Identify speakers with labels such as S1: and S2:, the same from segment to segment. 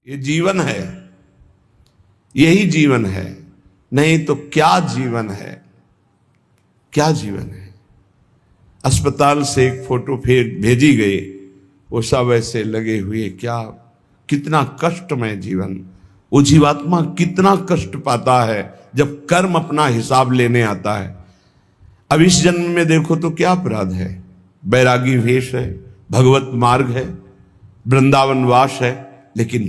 S1: ये जीवन है, यही जीवन है, नहीं तो क्या जीवन है, क्या जीवन है। अस्पताल से एक फोटो फिर भेजी गई, वो सब ऐसे लगे हुए, क्या कितना कष्टमय जीवन। वो जीवात्मा कितना कष्ट पाता है जब कर्म अपना हिसाब लेने आता है। अब इस जन्म में देखो तो क्या अपराध है, बैरागी वेश है, भगवत मार्ग है, वृंदावन वास है, लेकिन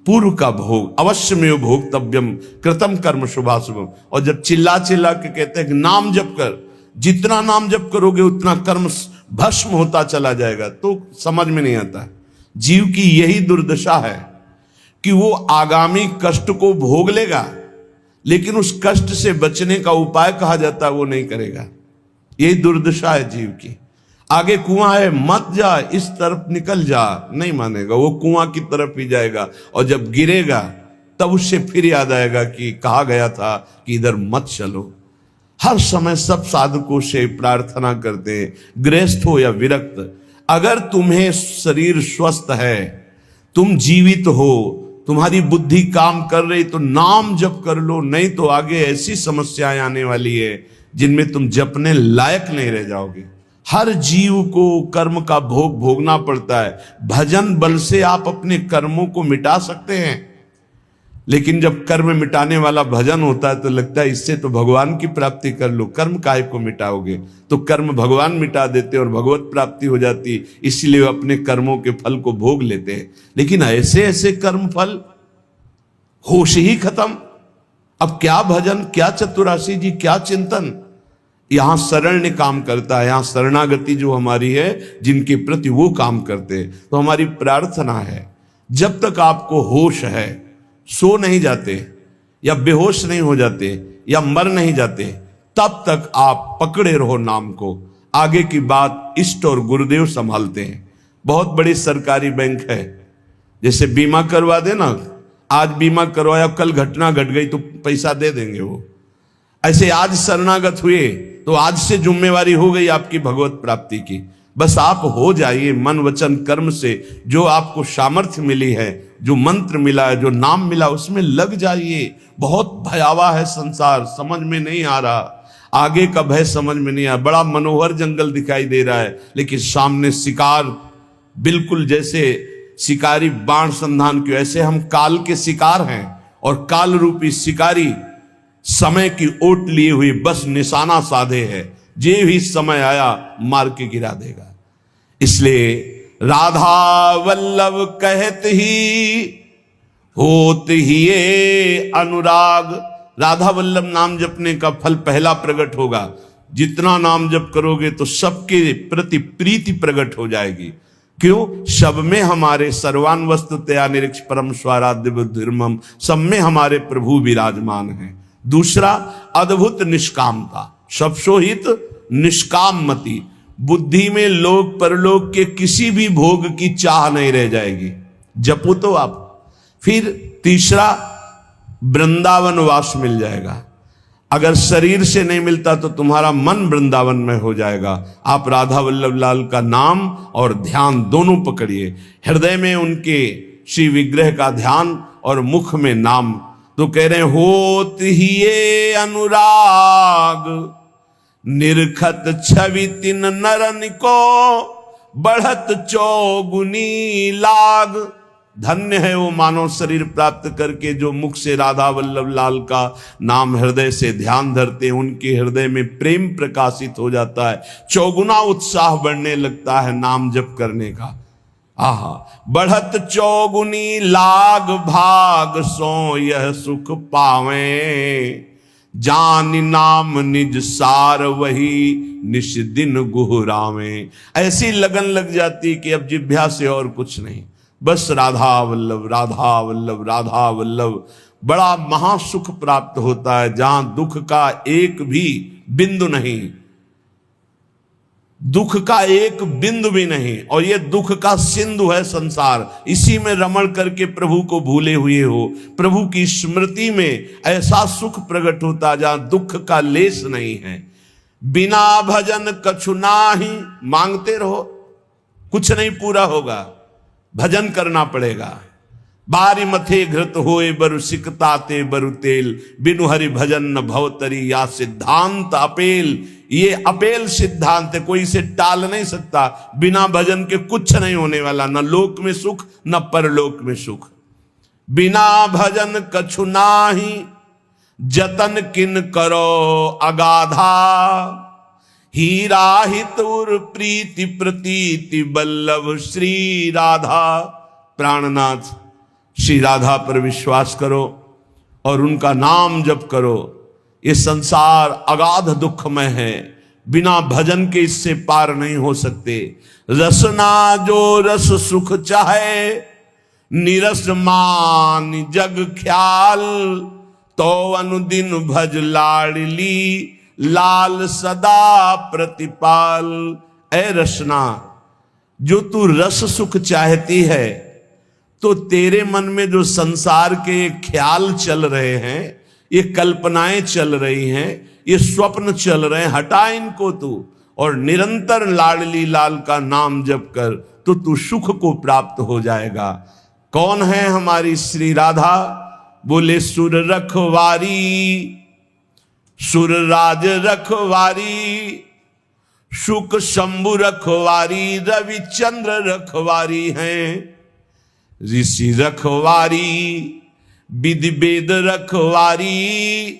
S1: पूर्व का भोग अवश्य में भोक्तव्यम कृतम कर्म शुभाशुभम। और जब चिल्ला चिल्ला के कहते हैं कि नाम जप कर, जितना नाम जप करोगे उतना कर्म भस्म होता चला जाएगा, तो समझ में नहीं आता। जीव की यही दुर्दशा है कि वो आगामी कष्ट को भोग लेगा, लेकिन उस कष्ट से बचने का उपाय कहा जाता है वो नहीं करेगा। यही दुर्दशा है जीव की। आगे कुआं है, मत जा, इस तरफ निकल जा, नहीं मानेगा, वो कुआं की तरफ ही जाएगा। और जब गिरेगा तब उससे फिर याद आएगा कि कहा गया था कि इधर मत चलो। हर समय सब साधकों से प्रार्थना करते हैं, गृहस्थ हो या विरक्त, अगर तुम्हें शरीर स्वस्थ है, तुम जीवित हो, तुम्हारी बुद्धि काम कर रही, तो नाम जप कर लो, नहीं तो आगे ऐसी समस्याएं आने वाली है जिनमें तुम जपने लायक नहीं रह जाओगे। हर जीव को कर्म का भोग भोगना पड़ता है। भजन बल से आप अपने कर्मों को मिटा सकते हैं, लेकिन जब कर्म मिटाने वाला भजन होता है तो लगता है इससे तो भगवान की प्राप्ति कर लो, कर्म काहे को मिटाओगे। तो कर्म भगवान मिटा देते और भगवत प्राप्ति हो जाती, इसलिए अपने कर्मों के फल को भोग लेते हैं। लेकिन ऐसे ऐसे कर्म फल, होश ही खत्म। अब क्या भजन, क्या चतुरासी जी, क्या चिंतन। यहां शरण्य काम करता है, यहां शरणागति जो हमारी है, जिनके प्रति वो काम करते हैं। तो हमारी प्रार्थना है, जब तक आपको होश है, सो नहीं जाते या बेहोश नहीं हो जाते या मर नहीं जाते, तब तक आप पकड़े रहो नाम को। आगे की बात इष्ट और गुरुदेव संभालते हैं। बहुत बड़ी सरकारी बैंक है, जैसे बीमा करवा देना, आज बीमा करवाया, कल घटना घट गई तो पैसा दे देंगे वो। ऐसे आज शरणागत हुए तो आज से जिम्मेवारी हो गई आपकी भगवत प्राप्ति की। बस आप हो जाइए मन वचन कर्म से, जो आपको सामर्थ्य मिली है, जो मंत्र मिला है, जो नाम मिला, उसमें लग जाइए। बहुत भयावह है संसार, समझ में नहीं आ रहा, आगे का भय समझ में नहीं आ रहा। बड़ा मनोहर जंगल दिखाई दे रहा है, लेकिन सामने शिकार, बिल्कुल जैसे शिकारी बाण संधान के, ऐसे हम काल के शिकार हैं और काल रूपी शिकारी समय की ओट लिए हुई बस निशाना साधे है, जे भी समय आया मार के गिरा देगा। इसलिए राधा वल्लभ कहत ही होत ही ये अनुराग। राधा वल्लभ नाम जपने का फल पहला प्रकट होगा। जितना नाम जप करोगे तो सबके प्रति प्रीति प्रकट हो जाएगी। क्यों? सब में हमारे सर्वान वस्तुतया निरीक्ष परम स्वाराध्य बुद्धिर्मम, सब में हमारे प्रभु विराजमान हैं। दूसरा, अद्भुत निष्कामता, सब सोहित निष्काम मति। बुद्धि में लोक परलोक के किसी भी भोग की चाह नहीं रह जाएगी, जपो तो आप। फिर तीसरा, वृंदावन वास मिल जाएगा। अगर शरीर से नहीं मिलता तो तुम्हारा मन वृंदावन में हो जाएगा। आप राधा वल्लभ लाल का नाम और ध्यान दोनों पकड़िए। हृदय में उनके श्री विग्रह का ध्यान और मुख में नाम। तो कह रहे हैं, होत ही ये अनुराग, निरखत छवि तिन नरन को, बढ़त चौगुनी लाग। धन्य है वो मानव शरीर प्राप्त करके जो मुख से राधा वल्लभ लाल का नाम हृदय से ध्यान धरते हैं। उनके हृदय में प्रेम प्रकाशित हो जाता है, चौगुना उत्साह बढ़ने लगता है नाम जप करने का। आहा, बढ़त चौगुनी लाग, भाग सो यह सुख पावे, जान नाम निज सार वही निश दिन गुहरावे। ऐसी लगन लग जाती कि अब जिभ्या से और कुछ नहीं, बस राधा वल्लभ राधा वल्लभ राधा वल्लभ। बड़ा महासुख प्राप्त होता है, जहां दुख का एक भी बिंदु नहीं, दुख का एक बिंदु भी नहीं। और ये दुख का सिंधु है संसार, इसी में रमण करके प्रभु को भूले हुए हो। प्रभु की स्मृति में ऐसा सुख प्रकट होता जहां दुख का लेस नहीं है। बिना भजन कछु नाही, मांगते रहो, कुछ नहीं पूरा होगा, भजन करना पड़ेगा। बारी मथे घृत होए बरु सिकताते बरु तेल, बिनु हरि भजन न भवतरी या सिद्धांत अपेल। ये अपेल सिद्धांत है, कोई इसे टाल नहीं सकता। बिना भजन के कुछ नहीं होने वाला, न लोक में सुख न परलोक में सुख। बिना भजन कछु नाही जतन किन करो अगाधा, हीरा हित उर प्रीति प्रतीति बल्लभ श्री राधा। प्राणनाथ श्री राधा पर विश्वास करो और उनका नाम जप करो। ये संसार अगाध दुखमय है, बिना भजन के इससे पार नहीं हो सकते। रसना जो रस सुख चाहे, निरस मान जग ख्याल, तो अनुदिन भज लाडली लाल सदा प्रतिपाल। ऐ रसना, जो तू रस सुख चाहती है, तो तेरे मन में जो संसार के ख्याल चल रहे हैं, ये कल्पनाएं चल रही हैं, ये स्वप्न चल रहे हैं, हटा इनको तू और निरंतर लाडली लाल का नाम जप कर, तो तू सुख को प्राप्त हो जाएगा। कौन है हमारी श्री राधा? बोले सुर रखवारी, सुर राज रखवारी, शुक शंभु रखवारी, रविचंद्र रखवारी हैं। ऋषि रखवारी, विधि वेद रखवारी,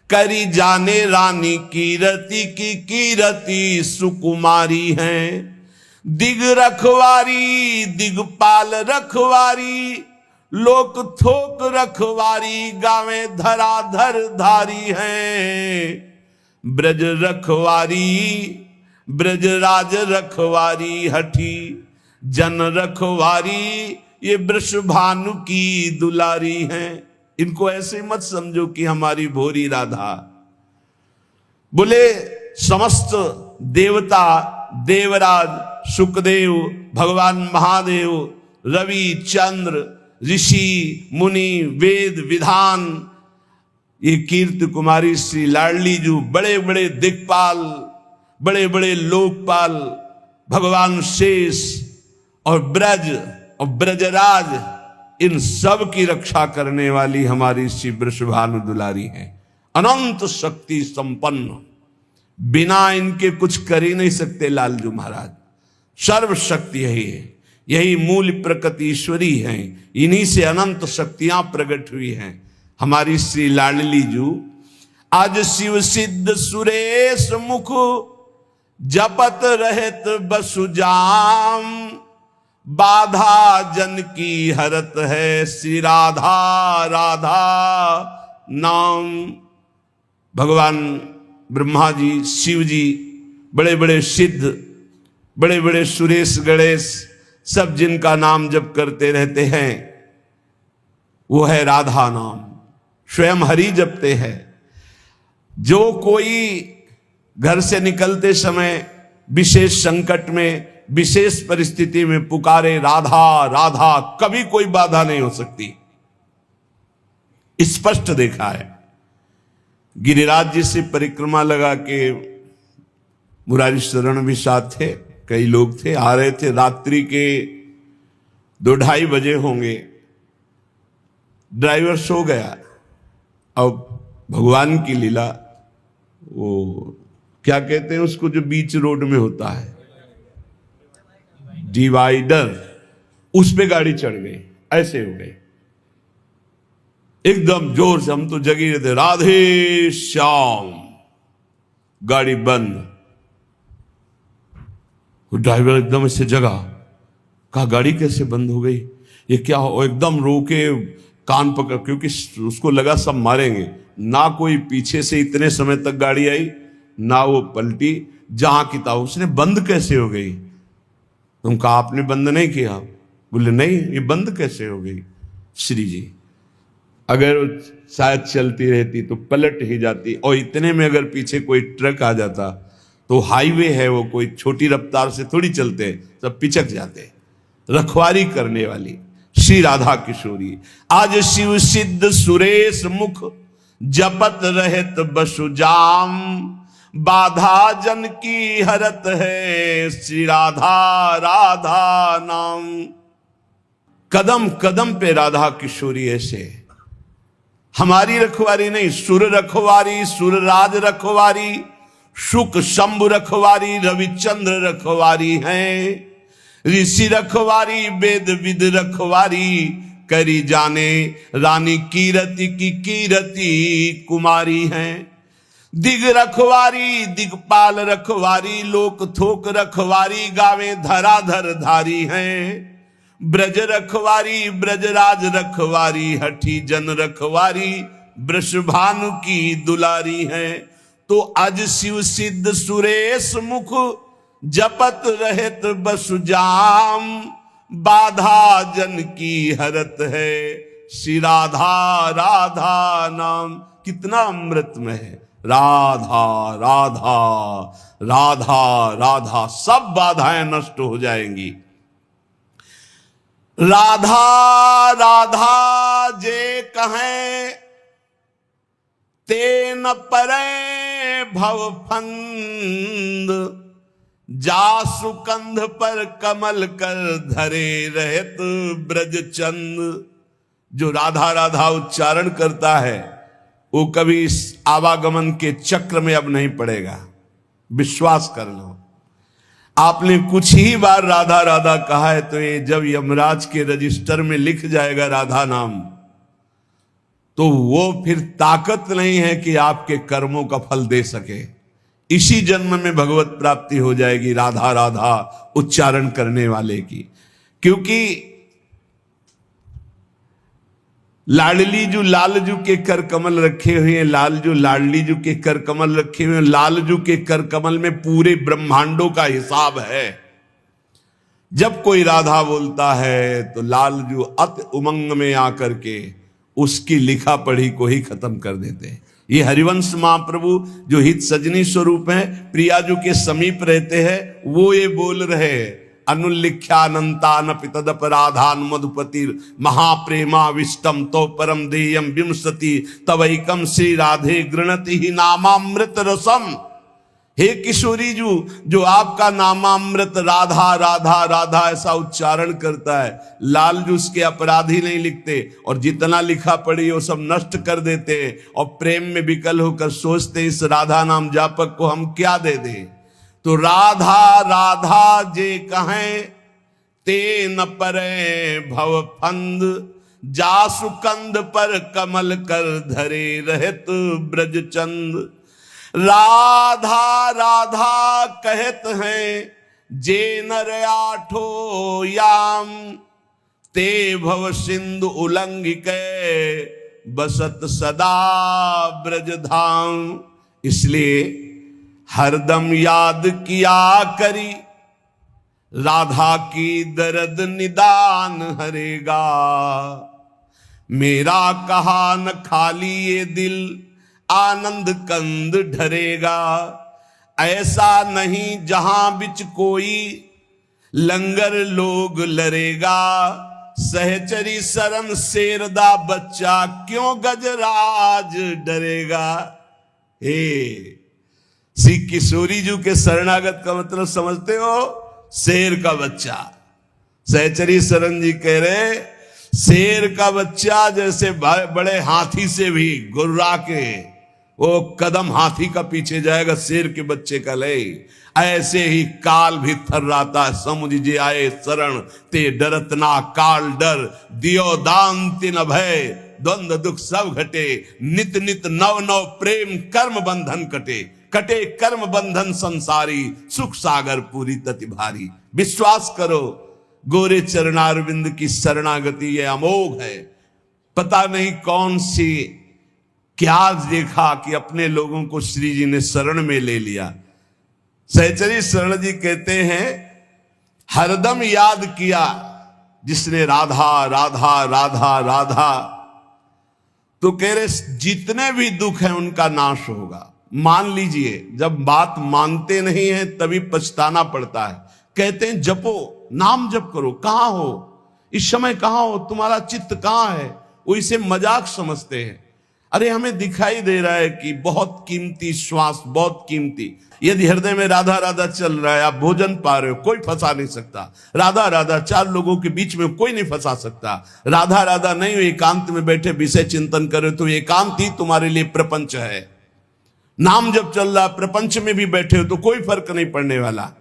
S1: करी जाने रानी कीरति की कीरति सुकुमारी हैं। दिग रखवारी, दिगपाल रखवारी, लोक थोक रखवारी, गावे धराधर धारी हैं। ब्रज रखवारी, ब्रजराज रखवारी, हठी जन रखवारी, ये वृषभानु की दुलारी हैं। इनको ऐसे मत समझो कि हमारी भोरी राधा। बोले समस्त देवता, देवराज, सुखदेव, भगवान महादेव, रवि चंद्र, ऋषि मुनि, वेद विधान, ये कीर्ति कुमारी श्री लाडली जो बड़े बड़े दिक्पाल, बड़े बड़े लोकपाल, भगवान शेष और ब्रज और ब्रजराज, इन सब की रक्षा करने वाली हमारी श्री वृषभानु दुलारी है। अनंत शक्ति संपन्न, बिना इनके कुछ कर ही नहीं सकते लालजू महाराज। सर्वशक्ति यही है, यही मूल प्रकृति ईश्वरी है, इन्हीं से अनंत शक्तियां प्रकट हुई हैं। हमारी श्री लाडली जू आज शिव सिद्ध सुरेश मुख, जपत रहत बसुजाम, बाधा जन की हरत है श्री राधा राधा नाम। भगवान ब्रह्मा जी, शिव जी, बड़े बड़े सिद्ध, बड़े बड़े सुरेश गणेश, सब जिनका नाम जप करते रहते हैं, वो है राधा नाम। स्वयं हरि जपते हैं। जो कोई घर से निकलते समय विशेष संकट में, विशेष परिस्थिति में पुकारे राधा राधा, कभी कोई बाधा नहीं हो सकती। स्पष्ट देखा है। गिरिराज जी से परिक्रमा लगा के मुरारी शरण भी साथ थे, कई लोग थे, आ रहे थे। रात्रि के 2-2:30 बजे होंगे। ड्राइवर सो गया। अब भगवान की लीला, वो क्या कहते हैं उसको जो बीच रोड में होता है, डिवाइडर, उस पे गाड़ी चढ़ गई। ऐसे हो गए एकदम जोर से। हम तो जगी रहे थे, राधे श्याम, गाड़ी बंद। वो ड्राइवर एकदम ऐसे जगा, कहा गाड़ी कैसे बंद हो गई, ये क्या हो? एकदम रोके, कान पकड़, क्योंकि उसको लगा सब मारेंगे। ना कोई पीछे से इतने समय तक गाड़ी आई, ना वो पलटी, जहां की था। उसने बंद कैसे हो गई? तुम कहा आपने बंद नहीं किया। बोले नहीं, ये बंद कैसे हो गई? श्री जी, अगर शायद चलती रहती तो पलट ही जाती, और इतने में अगर पीछे कोई ट्रक आ जाता तो हाईवे है, वो कोई छोटी रफ्तार से थोड़ी चलते, सब पिचक जाते। रखवारी करने वाली श्री राधा किशोरी। आज शिव सिद्ध सुरेश मुख, जपत रहत बसुजाम, बाधा जन की हरत है श्री राधा राधा नाम। कदम कदम पे राधा किशोरी ऐसे, हमारी रखवारी नहीं, सुर रखवारी, सुरराज रखवारी, शुक शंभु रखवारी, रविचंद्र रखवारी हैं। ऋषि रखवारी, वेद विद रखवारी, करी जाने रानी कीरति की कीरति कुमारी हैं। दिग रखवारी, दिगपाल रखवारी, लोक थोक रखवारी, गावे धराधर धारी हैं। ब्रज रखवारी, ब्रजराज रखवारी, हठी जन रखवारी, वृषभानु की दुलारी हैं। तो अज शिव सिद्ध सुरेश मुख, जपत रहत बसु जाम, बाधा जन की हरत है, श्री राधा राधा नाम। कितना अमृत में है, राधा राधा राधा राधा, सब बाधाएं नष्ट हो जाएंगी। राधा राधा जे कहें, ते न परे भव फंद, जासु कंध पर कमल कर धरे रहत ब्रज चंद। जो राधा राधा उच्चारण करता है वो कभी इस आवागमन के चक्र में अब नहीं पड़ेगा, विश्वास कर लो। आपने कुछ ही बार राधा राधा कहा है तो ये जब यमराज के रजिस्टर में लिख जाएगा राधा नाम, तो वो फिर ताकत नहीं है कि आपके कर्मों का फल दे सके। इसी जन्म में भगवत प्राप्ति हो जाएगी राधा राधा उच्चारण करने वाले की। क्योंकि लाडली जो लालजू के कर कमल रखे हुए हैं, लालजू लाडली जू के कर कमल रखे हुए हैं, लालजू के कर कमल में पूरे ब्रह्मांडों का हिसाब है। जब कोई राधा बोलता है तो लालजू अति उमंग में आकर के उसकी लिखा पढ़ी को ही खत्म कर देते हैं। ये हरिवंश महाप्रभु जो हित सजनी स्वरूप हैं, प्रियाजू के समीप रहते हैं, वो ये बोल रहे हैं, अनुल्लिख्यानंतान पितदपराधान मधुपति महाप्रेमाविष्टम तो परम देयम विंशति तवैकम श्री राधे गृणति ही नामामृत रसम। हे किशोरी जू, जो आपका नामामृत राधा राधा राधा ऐसा उच्चारण करता है, लालजू उसके अपराधी नहीं लिखते, और जितना लिखा पड़ी वो सब नष्ट कर देते हैं, और प्रेम में विकल होकर सोचते इस राधा नाम जापक को हम क्या दे दें। तो राधा राधा जे कहें, ते न परे भव फंद, जासु कंद पर कमल कर धरे रहत ब्रज चंद। राधा राधा कहत हैं, जे नर आठो याम, ते भव सिंधु उल्लंघिक बसत सदा ब्रज धाम। इसलिए हरदम याद किया करी, राधा की दर्द निदान हरेगा। मेरा कहा न खाली ये दिल, आनंद कंद ढरेगा। ऐसा नहीं जहां बिच कोई, लंगर लोग लरेगा। सहचरी शरण शेरदा बच्चा, क्यों गजराज डरेगा। हे श्री किशोरी जी के शरणागत का मतलब समझते हो, शेर का बच्चा। सहचरी शरण जी कह रहे, शेर का बच्चा जैसे बड़े हाथी से भी गुर्रा के वो कदम हाथी का पीछे जाएगा, शेर के बच्चे का ले, ऐसे ही काल भी थर्राता है। समुझ जे आए शरण, ते डरत ना काल डर। दियो दान तिन भय, द्वंद्व दुख सब घटे। नित नित नव नव प्रेम कर्म बंधन कटे। कटे कर्म बंधन संसारी, सुख सागर पूरी तति भारी। विश्वास करो, गोरे चरणारविंद की शरणागति ये अमोघ है। पता नहीं कौन सी क्या देखा कि अपने लोगों को श्री जी ने शरण में ले लिया। सहचरी शरण जी कहते हैं, हरदम याद किया जिसने राधा राधा राधा राधा, तो कह रहे जितने भी दुख हैं उनका नाश होगा। मान लीजिए, जब बात मानते नहीं है तभी पछताना पड़ता है। कहते हैं जपो, नाम जप करो। कहां हो इस समय, कहां हो, तुम्हारा चित्त कहां है। वो इसे मजाक समझते हैं। अरे हमें दिखाई दे रहा है कि बहुत कीमती श्वास, बहुत कीमती, यदि हृदय में राधा राधा चल रहा है, आप भोजन पा रहे हो, कोई फंसा नहीं सकता। राधा राधा, चार लोगों के बीच में कोई नहीं फंसा सकता। राधा राधा नहीं हो, एकांत में बैठे विषय चिंतन करे तो एकांत ही तुम्हारे लिए प्रपंच है। नाम जब चल रहा, प्रपंच में भी बैठे हो तो कोई फर्क नहीं पड़ने वाला।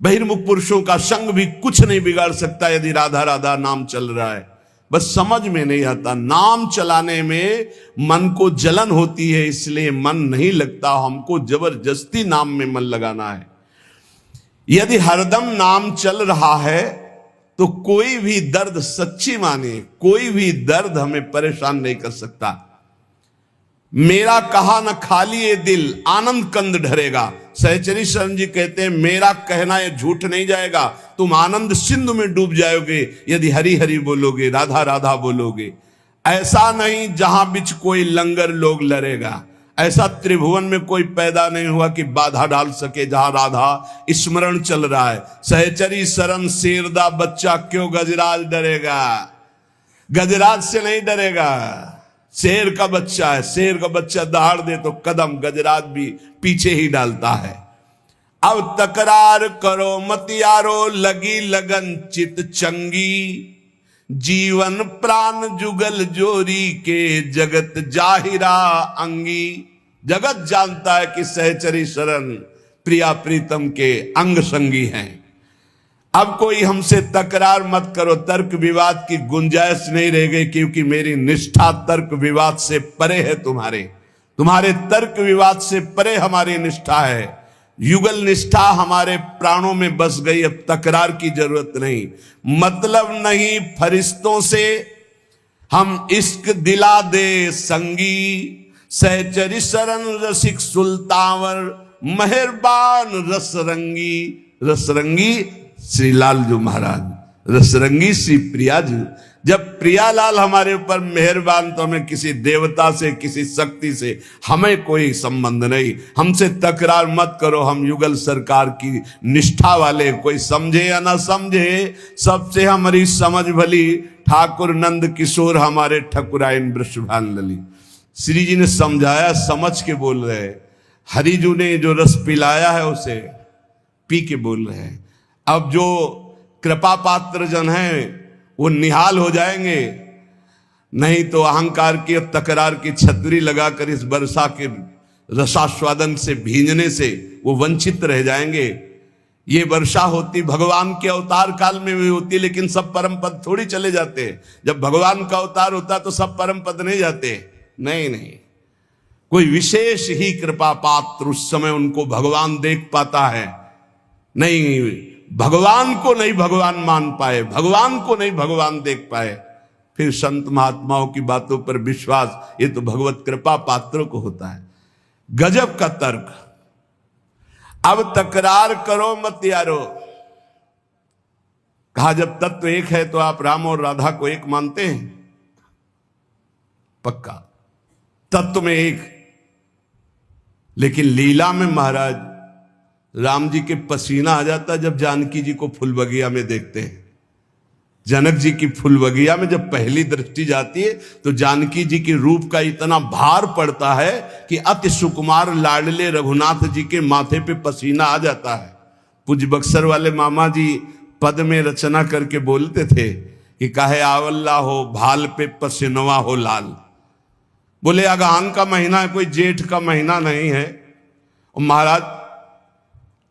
S1: बहिर्मुख पुरुषों का संग भी कुछ नहीं बिगाड़ सकता यदि राधा राधा नाम चल रहा है। बस समझ में नहीं आता, नाम चलाने में मन को जलन होती है, इसलिए मन नहीं लगता। हमको जबरदस्ती नाम में मन लगाना है। यदि हरदम नाम चल रहा है तो कोई भी दर्द, सच्ची मानिए, कोई भी दर्द हमें परेशान नहीं कर सकता। मेरा कहा न खाली ये दिल, आनंद कंद ढरेगा। सहचरी शरण जी कहते हैं मेरा कहना ये झूठ नहीं जाएगा, तुम आनंद सिंधु में डूब जाओगे यदि हरि हरि बोलोगे, राधा राधा बोलोगे। ऐसा नहीं जहां बीच कोई लंगर लोग लड़ेगा, ऐसा त्रिभुवन में कोई पैदा नहीं हुआ कि बाधा डाल सके जहां राधा स्मरण चल रहा है। सहचरी शरण शेरदा बच्चा, क्यों गजराज डरेगा? गजराज से नहीं डरेगा, शेर का बच्चा है। शेर का बच्चा दहाड़ दे तो कदम गजराज भी पीछे ही डालता है। अब तकरार करो मत यारो, लगी लगन चित चंगी, जीवन प्राण जुगल जोरी के, जगत जाहिरा अंगी। जगत जानता है कि सहचरी शरण प्रिया प्रीतम के अंग संगी हैं। अब कोई हमसे तकरार मत करो, तर्क विवाद की गुंजाइश नहीं रह गई, क्योंकि मेरी निष्ठा तर्क विवाद से परे है। तुम्हारे तर्क विवाद से परे हमारी निष्ठा है। युगल निष्ठा हमारे प्राणों में बस गई, अब तकरार की जरूरत नहीं। मतलब नहीं फरिश्तों से हम इश्क दिला दे संगी, सहचरी शरण रसिक सुल्तावर, मेहरबान रसरंगी। रसरंगी श्री लालजू महाराज, रसरंगी श्री प्रिया जी। जब प्रियालाल हमारे ऊपर मेहरबान तो हमें किसी देवता से, किसी शक्ति से हमें कोई संबंध नहीं। हमसे तकरार मत करो, हम युगल सरकार की निष्ठा वाले, कोई समझे या ना समझे सबसे हमारी समझ भली। ठाकुर नंद किशोर हमारे ठकुराइन वृषभान लली। श्री जी ने समझाया, समझ के बोल रहे। हरिजू ने जो रस पिलाया है उसे पी के बोल रहे हैं। अब जो कृपा पात्र जन हैं वो निहाल हो जाएंगे, नहीं तो अहंकार की और तकरार की छतरी लगाकर इस वर्षा के रसास्वादन से भींजने से वो वंचित रह जाएंगे। ये वर्षा होती भगवान के अवतार काल में भी होती, लेकिन सब परम पद थोड़ी चले जाते। जब भगवान का अवतार होता तो सब परम पद नहीं जाते। नहीं, कोई विशेष ही कृपा पात्र उस समय उनको भगवान देख पाता है। नहीं, भगवान को नहीं भगवान मान पाए, भगवान को नहीं भगवान देख पाए, फिर संत महात्माओं की बातों पर विश्वास, ये तो भगवत कृपा पात्रों को होता है। गजब का तर्क। अब तकरार करो मत यारो। कहा जब तत्व एक है तो आप राम और राधा को एक मानते हैं? पक्का तत्व में एक, लेकिन लीला में महाराज राम जी के पसीना आ जाता जब जानकी जी को फूल बगिया में देखते हैं। जनक जी की फूल बगिया में जब पहली दृष्टि जाती है तो जानकी जी के रूप का इतना भार पड़ता है कि अति सुकुमार लाडले रघुनाथ जी के माथे पे पसीना आ जाता है। पूज्य बक्सर वाले मामा जी पद में रचना करके बोलते थे कि काहे आवल्ला हो भाल पे पसीनवा हो लाल। बोले अगहन का महीना है, कोई जेठ का महीना नहीं है। और महाराज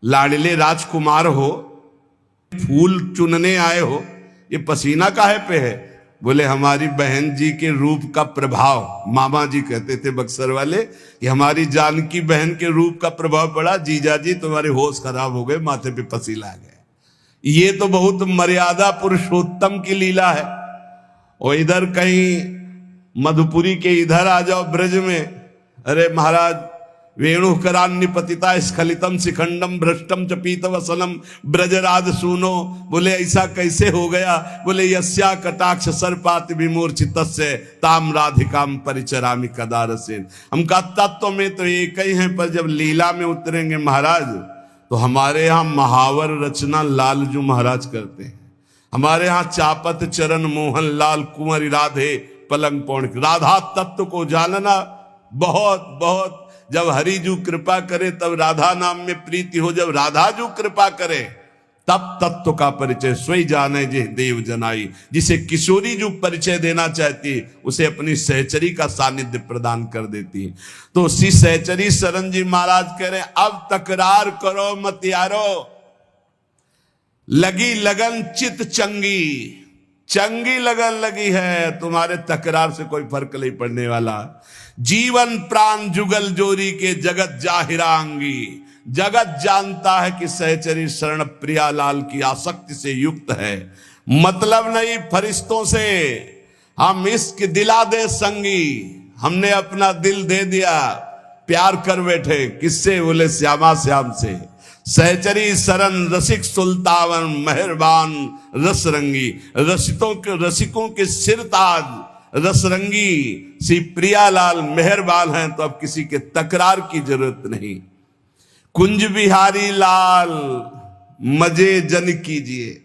S1: लाडले राजकुमार हो, फूल चुनने आए हो, ये पसीना काहे पे है? बोले हमारी बहन जी के रूप का प्रभाव। मामा जी कहते थे बक्सर वाले कि हमारी जानकी बहन के रूप का प्रभाव पड़ा, जीजा जी तुम्हारे होश खराब हो गए, माथे पे पसीना आ गया। ये तो बहुत मर्यादा पुरुषोत्तम की लीला है। और इधर कहीं मधुपुरी के इधर आ जाओ ब्रज में, अरे महाराज वेणु करान्य पतिता स्खलितम शिखंडम भ्रष्टम च पीत वसनम ब्रजराज सुनो। बोले ऐसा कैसे हो गया? बोले यस्या कटाक्ष सर्पात विमूर्छित ताम राधिकाम परिचरामि कदारसेन। हम का तत्व में तो एक ही हैं, पर जब लीला में उतरेंगे महाराज तो हमारे यहाँ महावर रचना लालजू महाराज करते हैं। हमारे यहाँ चापत चरण मोहन लाल कुंवर राधे पलंग पौड़। राधा तत्व को जानना बहुत बहुत, जब हरिजू कृपा करे तब राधा नाम में प्रीति हो, जब राधा जू कृपा करे तब तत्व का परिचय सोई जाने जे देव जनाई। जिसे किशोरी जो परिचय देना चाहती उसे अपनी सहचरी का सानिध्य प्रदान कर देती। तो श्री सहचरी शरण जी महाराज कह रहे अब तकरार करो मत यारो, लगी लगन चित चंगी, चंगी लगन लगी है, तुम्हारे तकरार से कोई फर्क नहीं पड़ने वाला। जीवन प्राण जुगल जोरी के जगत जाहिरांगी, जगत जानता है कि सहचरी शरण प्रियालाल की आसक्ति से युक्त है। मतलब नहीं फरिश्तों से, हम इश्क दिला दे संगी, हमने अपना दिल दे दिया, प्यार कर बैठे। किससे? बोले श्यामा श्याम से। सहचरी शरण रसिक सुल्तान मेहरबान रसरंगी, रसिकों के सिरताज रसरंगी श्री प्रियालाल मेहरबान हैं, तो अब किसी के तकरार की जरूरत नहीं। कुंज बिहारी लाल मजे जन कीजिए।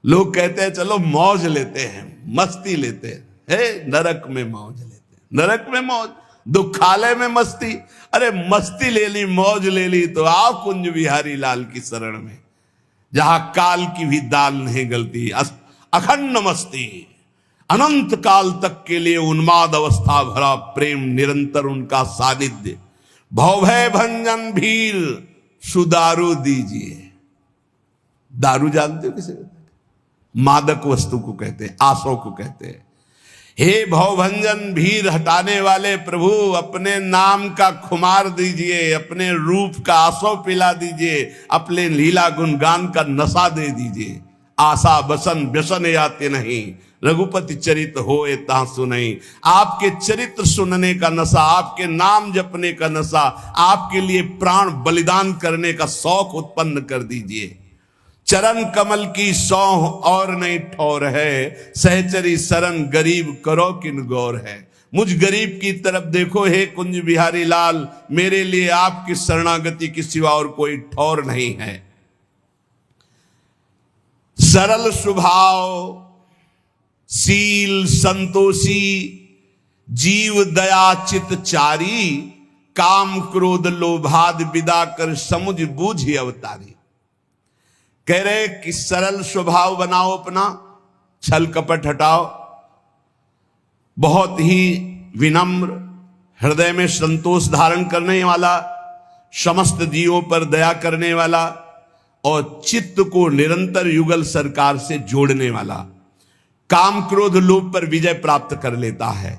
S1: लोग कहते हैं चलो मौज लेते हैं, मस्ती लेते हैं, नरक में मौज लेते हैं, नरक में मौज, दुखालय में मस्ती। अरे मस्ती ले ली, मौज ले ली तो आओ कुंज बिहारी लाल की शरण में, जहां काल की भी दाल नहीं गलती। अखंड मस्ती, अनंत काल तक के लिए उन्माद अवस्था भरा प्रेम, निरंतर उनका सानिध्य। भवभय भंजन भीर सुदारू दीजिए। दारू जानते हो किसे? मादक वस्तु को कहते हैं, आसों को कहते हैं। हे भवभंजन भीर हटाने वाले प्रभु, अपने नाम का खुमार दीजिए, अपने रूप का आसो पिला दीजिए, अपने लीला गुणगान का नशा दे दीजिए। आशा बसन व्यसन आते नहीं, रघुपति चरित होए ता सुनई। आपके चरित्र सुनने का नशा, आपके नाम जपने का नशा, आपके लिए प्राण बलिदान करने का शौक उत्पन्न कर दीजिए। चरण कमल की सौह और नहीं ठौर है, सहचरी शरण गरीब करो किन गौर है। मुझ गरीब की तरफ देखो हे कुंज बिहारी लाल, मेरे लिए आपकी शरणागति के सिवा और कोई ठौर नहीं है। सरल स्वभाव, शील संतोषी, जीव दया चित चारी, काम क्रोध लोभाद विदा कर समुझ बूझी अवतारी। कह रहे कि सरल स्वभाव बनाओ अपना, छल कपट हटाओ, बहुत ही विनम्र, हृदय में संतोष धारण करने वाला, समस्त जीवों पर दया करने वाला और चित्त को निरंतर युगल सरकार से जोड़ने वाला। काम क्रोध लोभ पर विजय प्राप्त कर लेता है।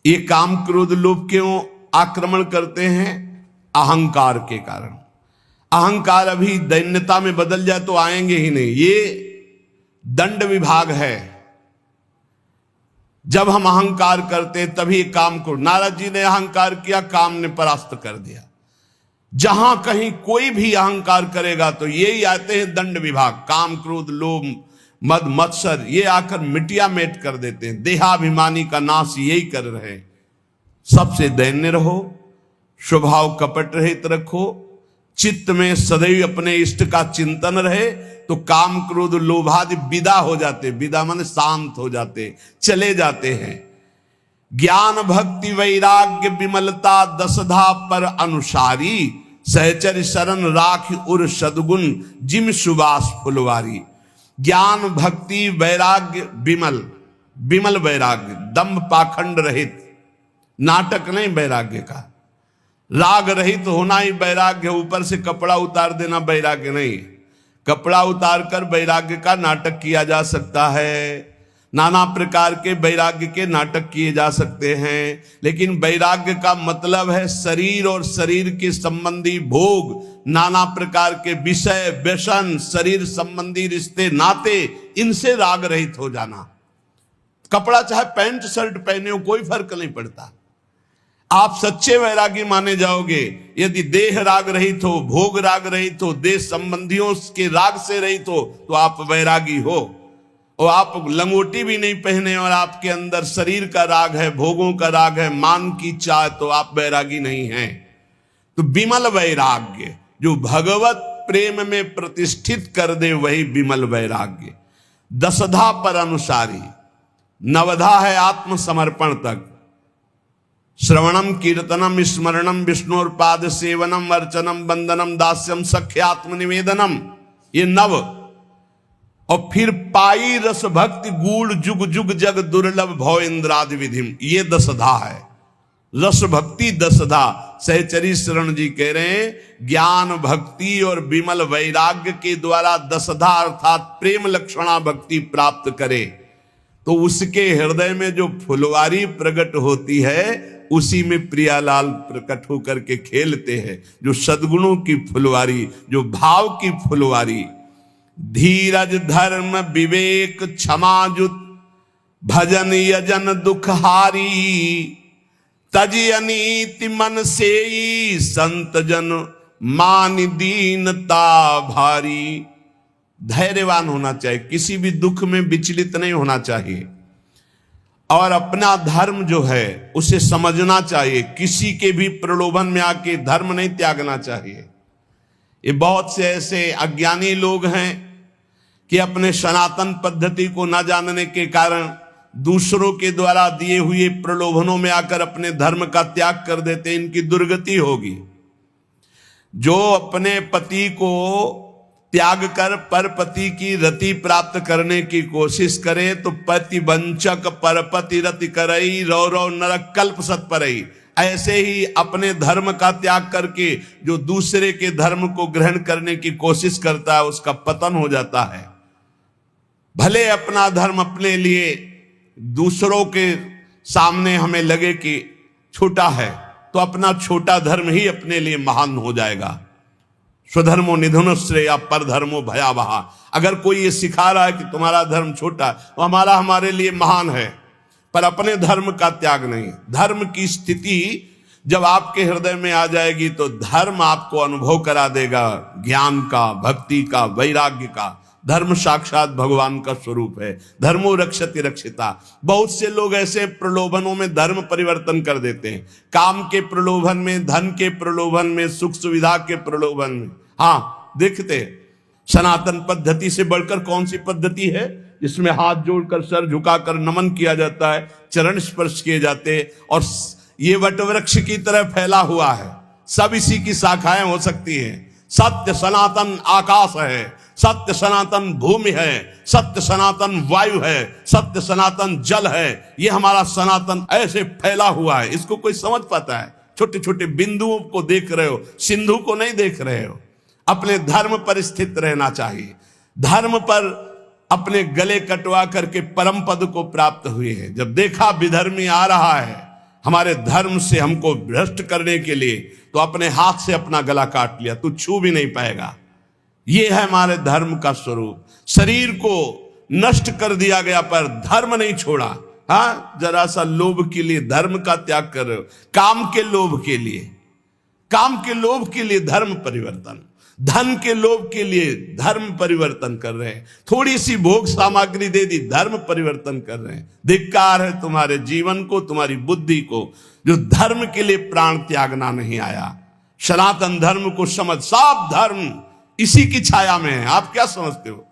S1: ये काम क्रोध लोभ क्यों आक्रमण करते हैं? अहंकार के कारण। अहंकार अभी दैन्यता में बदल जाए तो आएंगे ही नहीं। ये दंड विभाग है। जब हम अहंकार करते तभी काम को, नारद जी ने अहंकार किया, काम ने परास्त कर दिया। जहां कहीं कोई भी अहंकार करेगा तो यही आते हैं दंड विभाग, काम क्रोध लोभ मद मत्सर, ये आकर मिटिया मेट कर देते हैं। देहाभिमानी का नाश यही कर रहे हैं। सबसे दैन्य रहो, स्वभाव कपट रहित रखो, चित्त में सदैव अपने इष्ट का चिंतन रहे, तो काम क्रोध लोभादि विदा हो जाते। विदा माने शांत हो जाते, चले जाते हैं। ज्ञान भक्ति वैराग्य विमलता दसधा पर अनुसारी, सहचर शरण राख उर सदगुण जिम सुबास फुलवारी। ज्ञान भक्ति वैराग्य विमल, विमल वैराग्य, दंभ पाखंड रहित, नाटक नहीं वैराग्य का, राग रहित होना ही वैराग्य। ऊपर से कपड़ा उतार देना वैराग्य नहीं। कपड़ा उतार कर वैराग्य का नाटक किया जा सकता है, नाना प्रकार के वैराग्य के नाटक किए जा सकते हैं, लेकिन वैराग्य का मतलब है शरीर और शरीर के संबंधी भोग, नाना प्रकार के विषय व्यसन, शरीर संबंधी रिश्ते नाते, इनसे राग रहित हो जाना। कपड़ा चाहे पैंट शर्ट पहने हो, कोई फर्क नहीं पड़ता। आप सच्चे वैरागी माने जाओगे यदि देह राग रहित हो, भोग राग रहित हो, देश संबंधियों के राग से रहित हो, तो आप वैरागी हो। और आप लंगोटी भी नहीं पहने और आपके अंदर शरीर का राग है, भोगों का राग है, मान की चाह, तो आप वैरागी नहीं हैं। तो विमल वैराग्य जो भगवत प्रेम में प्रतिष्ठित कर दे, वही विमल वैराग्य। दसधा पर अनुसारी, नवधा है आत्मसमर्पण तक। श्रवणम कीर्तनम स्मरणम विष्णुर्पाद सेवनम अर्चनम वंदनम दास्यम सख्य आत्मनिवेदनम, ये नव। और फिर पाई रस भक्ति गूढ़ जुग जुग जग दुर्लभ भव इंद्रादि विधिम, ये दसधा है। रस भक्ति दसधा। सहचरी शरण जी कह रहे हैं ज्ञान भक्ति और विमल वैराग्य के द्वारा दसधा अर्थात प्रेम लक्षणा भक्ति प्राप्त करे तो उसके हृदय में जो फुलवारी प्रकट होती है उसी में प्रियालाल प्रकट होकर के खेलते हैं। जो सद्गुणों की फुलवारी, जो भाव की फुलवारी, धीरज धर्म विवेक क्षमाजुत भजन यजन दुखहारी, तजी अनीति मन से संत जन मान दीनता भारी। धैर्यवान होना चाहिए, किसी भी दुख में विचलित नहीं होना चाहिए, और अपना धर्म जो है उसे समझना चाहिए। किसी के भी प्रलोभन में आके धर्म नहीं त्यागना चाहिए। ये बहुत से ऐसे अज्ञानी लोग हैं कि अपने सनातन पद्धति को न जानने के कारण दूसरों के द्वारा दिए हुए प्रलोभनों में आकर अपने धर्म का त्याग कर देते। इनकी दुर्गति होगी। जो अपने पति को त्याग कर पर पति की रति प्राप्त करने की कोशिश करे तो पति वंचक परपति रति करई रौ रौ नरक कल्प सत्परई। ऐसे ही अपने धर्म का त्याग करके जो दूसरे के धर्म को ग्रहण करने की कोशिश करता है उसका पतन हो जाता है। भले अपना धर्म अपने लिए दूसरों के सामने हमें लगे कि छोटा है तो अपना छोटा धर्म ही अपने लिए महान हो जाएगा। स्वधर्मो निधनुश्रेय या पर धर्मो भयावह। अगर कोई ये सिखा रहा है कि तुम्हारा धर्म छोटा तो हमारे लिए महान है, पर अपने धर्म का त्याग नहीं। धर्म की स्थिति जब आपके हृदय में आ जाएगी तो धर्म आपको अनुभव करा देगा ज्ञान का, भक्ति का, वैराग्य का। धर्म साक्षात भगवान का स्वरूप है। धर्मो रक्षति रक्षिता। बहुत से लोग ऐसे प्रलोभनों में धर्म परिवर्तन कर देते हैं। काम के प्रलोभन में, धन के प्रलोभन में, सुख सुविधा के प्रलोभन में। हाँ, देखते सनातन पद्धति से बढ़कर कौन सी पद्धति है जिसमें हाथ जोड़कर सर झुकाकर नमन किया जाता है, चरण स्पर्श किए जाते हैं, और ये वटवृक्ष की तरह फैला हुआ है। सब इसी की शाखाएं हो सकती हैं। सत्य सनातन आकाश है, सत्य सनातन भूमि है, सत्य सनातन वायु है, सत्य सनातन जल है। ये हमारा सनातन ऐसे फैला हुआ है, इसको कोई समझ पाता है? छोटे छोटे बिंदुओं को देख रहे हो, सिंधु को नहीं देख रहे हो। अपने धर्म पर स्थित रहना चाहिए। धर्म पर अपने गले कटवा करके परम पद को प्राप्त हुए हैं। जब देखा विधर्मी आ रहा है हमारे धर्म से हमको भ्रष्ट करने के लिए, तो अपने हाथ से अपना गला काट लिया, तू छू भी नहीं पाएगा। ये है हमारे धर्म का स्वरूप। शरीर को नष्ट कर दिया गया पर धर्म नहीं छोड़ा। हाँ, जरा सा लोभ के लिए धर्म का त्याग कर रहे हो। काम के लोभ के लिए, काम के लोभ के लिए धर्म परिवर्तन, धन के लोभ के लिए धर्म परिवर्तन कर रहे हैं। थोड़ी सी भोग सामग्री दे दी, धर्म परिवर्तन कर रहे हैं। धिक्कार है तुम्हारे जीवन को, तुम्हारी बुद्धि को, जो धर्म के लिए प्राण त्यागना नहीं आया। सनातन धर्म को समझ। सब धर्म इसी की छाया में है। आप क्या समझते हो?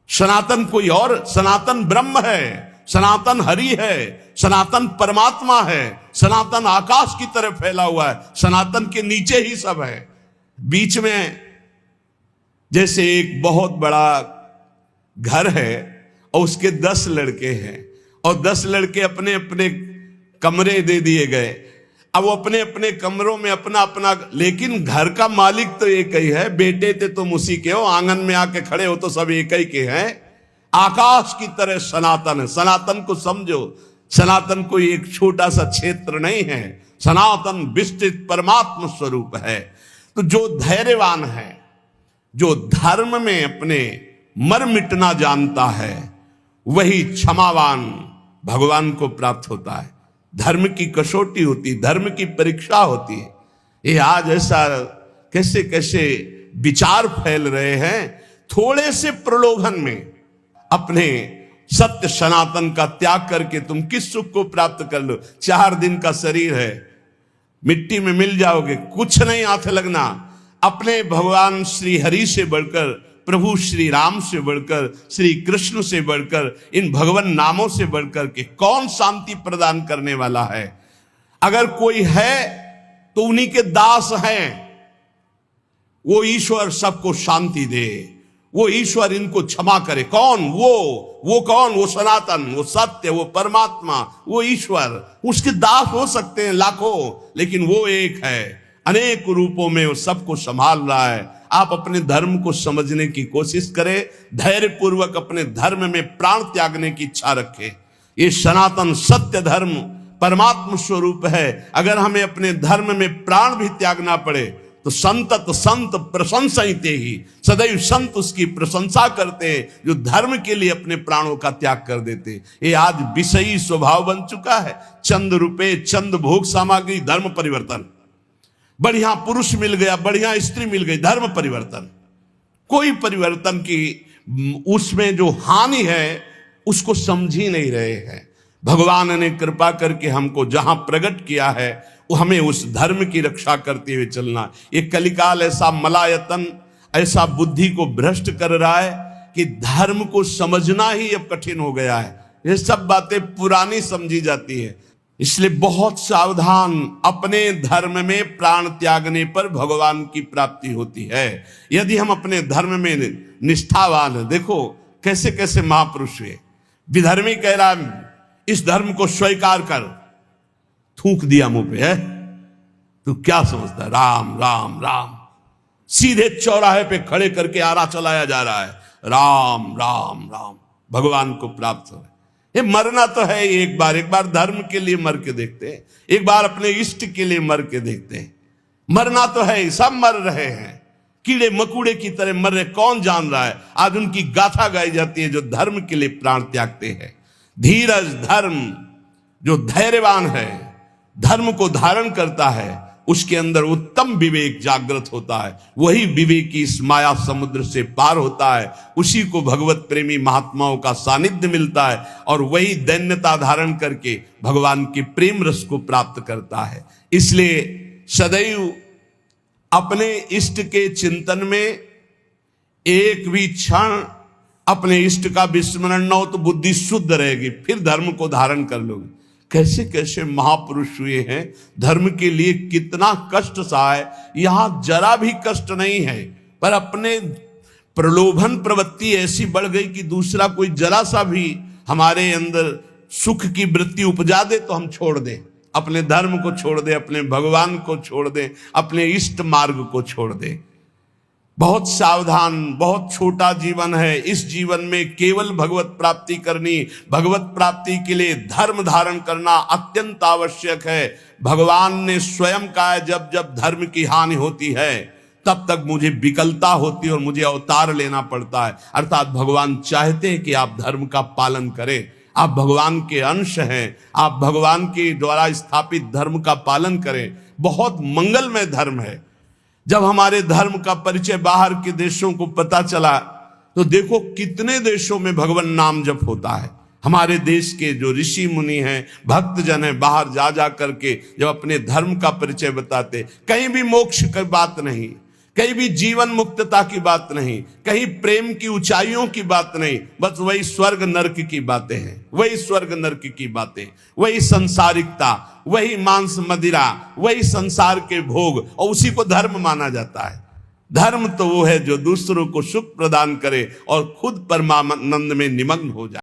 S1: सनातन कोई और, सनातन ब्रह्म है, सनातन हरि है, सनातन परमात्मा है, सनातन आकाश की तरह फैला हुआ है। सनातन के नीचे ही सब है। बीच में जैसे एक बहुत बड़ा घर है और उसके 10 लड़के हैं और 10 लड़के अपने अपने कमरे दे दिए गए। अब वो अपने अपने कमरों में अपना अपना, लेकिन घर का मालिक तो एक ही है। बेटे थे तुम उसी के हो, आंगन में आके खड़े हो तो सब एक ही के हैं। आकाश की तरह सनातन है। सनातन को समझो। सनातन कोई एक छोटा सा क्षेत्र नहीं है। सनातन विस्तृत परमात्मा स्वरूप है। तो जो धैर्यवान है, जो धर्म में अपने मर मिटना जानता है, वही क्षमावान भगवान को प्राप्त होता है। धर्म की कसौटी होती, धर्म की परीक्षा होती है। ये आज ऐसा कैसे कैसे विचार फैल रहे हैं। थोड़े से प्रलोभन में अपने सत्य सनातन का त्याग करके तुम किस सुख को प्राप्त कर लो? 4 दिन का शरीर है, मिट्टी में मिल जाओगे, कुछ नहीं हाथ लगना। अपने भगवान श्री हरि से बढ़कर प्रभु श्री राम से बढ़कर, श्री कृष्ण से बढ़कर, इन भगवान नामों से बढ़कर के कौन शांति प्रदान करने वाला है? अगर कोई है तो उन्हीं के दास हैं। वो ईश्वर सबको शांति दे, वो ईश्वर इनको क्षमा करे। कौन? वो कौन? वो सनातन, वो सत्य, वो परमात्मा, वो ईश्वर। उसके दास हो सकते हैं लाखों, लेकिन वो एक है, अनेक रूपों में वो सबको संभाल रहा है। आप अपने धर्म को समझने की कोशिश करें, धैर्य पूर्वक अपने धर्म में प्राण त्यागने की इच्छा रखें। ये सनातन सत्य धर्म परमात्मा स्वरूप है। अगर हमें अपने धर्म में प्राण भी त्यागना पड़े तो संत प्रशंसते ही, सदैव संत उसकी प्रशंसा करते हैं जो धर्म के लिए अपने प्राणों का त्याग कर देते। ये आज विषयी स्वभाव बन चुका है। चंद रुपए, चंद भोग सामग्री, धर्म परिवर्तन। बढ़िया पुरुष मिल गया, बढ़िया स्त्री मिल गई, धर्म परिवर्तन। कोई परिवर्तन की उसमें जो हानि है उसको समझ ही नहीं रहे हैं। भगवान ने कृपा करके हमको जहां प्रकट किया है वो हमें उस धर्म की रक्षा करते हुए चलना। ये कलिकाल ऐसा मलायतन, ऐसा बुद्धि को भ्रष्ट कर रहा है कि धर्म को समझना ही अब कठिन हो गया है। ये सब बातें पुरानी समझी जाती है। इसलिए बहुत सावधान। अपने धर्म में प्राण त्यागने पर भगवान की प्राप्ति होती है। यदि हम अपने धर्म में निष्ठावान हैं, देखो कैसे कैसे महापुरुष हुए। विधर्मी कह रहा है इस धर्म को स्वीकार कर, थूक दिया मुंह पे, है तू क्या समझता है? राम राम राम, सीधे चौराहे पे खड़े करके आरा चलाया जा रहा है, राम राम राम, भगवान को प्राप्त हो। ये मरना तो है एक बार धर्म के लिए मर के देखते हैं, एक बार अपने इष्ट के लिए मर के देखते हैं। मरना तो है, सब मर रहे हैं, कीड़े मकुड़े की तरह मर रहे, कौन जान रहा है? आज उनकी गाथा गाई जाती है जो धर्म के लिए प्राण त्यागते हैं। धीरज धर्म, जो धैर्यवान है, धर्म को धारण करता है, उसके अंदर उत्तम विवेक जागृत होता है। वही विवेक की इस माया समुद्र से पार होता है। उसी को भगवत प्रेमी महात्माओं का सानिध्य मिलता है और वही दैन्यता धारण करके भगवान के प्रेम रस को प्राप्त करता है। इसलिए सदैव अपने इष्ट के चिंतन में एक भी क्षण अपने इष्ट का विस्मरण न हो तो बुद्धि शुद्ध रहेगी, फिर धर्म को धारण कर लोगे। कैसे कैसे महापुरुष हुए हैं, धर्म के लिए कितना कष्ट सहा। यहां जरा भी कष्ट नहीं है, पर अपने प्रलोभन प्रवृत्ति ऐसी बढ़ गई कि दूसरा कोई जरा सा भी हमारे अंदर सुख की वृत्ति उपजा दे तो हम छोड़ दें, अपने धर्म को छोड़ दें, अपने भगवान को छोड़ दें, अपने इष्ट मार्ग को छोड़ दें। बहुत सावधान। बहुत छोटा जीवन है। इस जीवन में केवल भगवत प्राप्ति करनी, भगवत प्राप्ति के लिए धर्म धारण करना अत्यंत आवश्यक है। भगवान ने स्वयं कहा जब जब धर्म की हानि होती है तब तक मुझे विकलता होती है और मुझे अवतार लेना पड़ता है। अर्थात भगवान चाहते हैं कि आप धर्म का पालन करें। आप भगवान के अंश हैं, आप भगवान के द्वारा स्थापित धर्म का पालन करें। बहुत मंगलमय धर्म है। जब हमारे धर्म का परिचय बाहर के देशों को पता चला तो देखो कितने देशों में भगवान नाम जप होता है। हमारे देश के जो ऋषि मुनि हैं, भक्त जन हैं, बाहर जा जा करके जब अपने धर्म का परिचय बताते, कहीं भी मोक्ष की बात नहीं, कहीं भी जीवन मुक्तता की बात नहीं, कहीं प्रेम की ऊंचाइयों की बात नहीं, बस वही स्वर्ग नरक की बातें हैं, वही स्वर्ग नरक की बातें, वही संसारिकता, वही मांस मदिरा, वही संसार के भोग, और उसी को धर्म माना जाता है। धर्म तो वो है जो दूसरों को सुख प्रदान करे और खुद परमानंद में निमग्न हो जाए।